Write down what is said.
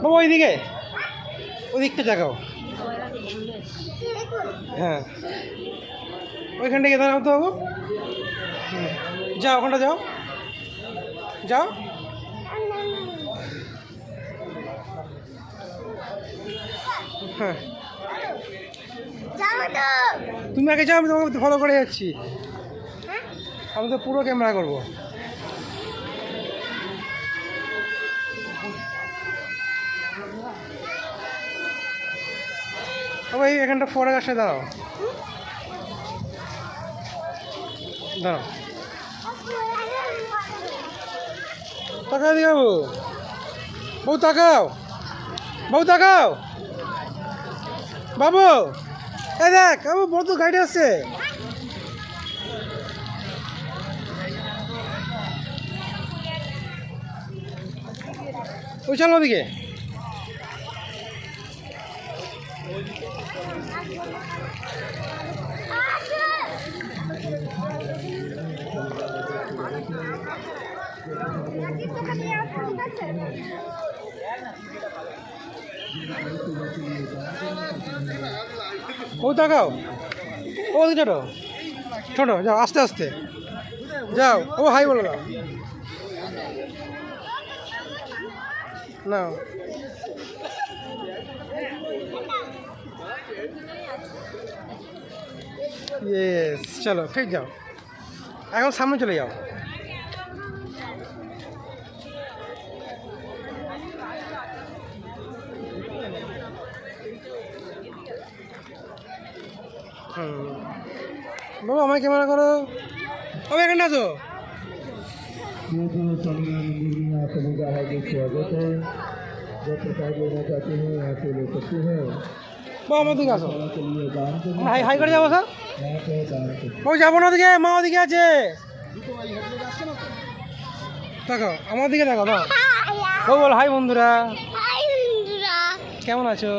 বাবা ওইদিকে, ওই দিকটা জাগাও। হ্যাঁ ওইখান থেকে দাঁড়াও তো বাবু। যাও ওখানটা যাও, যাও। হ্যাঁ তুমি আগে যাও, আমি তোমাকে ফলো করে যাচ্ছি। আমি তো পুরো ক্যামেরা করবো। ওই এখানটা ফোরে আসে, দাঁড়াও দাঁড়াও। তাকাও দিকে বাবু, বউ তাকাও, বউ তাকাও বাবু। এই দেখ বাবু, বড় তো গাড়ি আসছে। ওই চলো ওদিকে। ও তাকাও, ও দিকে ছোটো ছোটো, যাও আস্তে আস্তে যাও। ও হাই বলো দাও না। ইয়েস, চলো ঠিক যাও, এখন সামনে চলে যাও। বাবা আমায় ক্যামেরা করো, ও এখানে আছো। বাবা আমার দিকে আসো, হাই হাই করে যাবো স্যার। ও যাবো না ওদিকে, মা ওদিকে আছে। দেখো আমার দিকে দেখো, না ও বল হাই বন্ধুরা, কেমন আছো?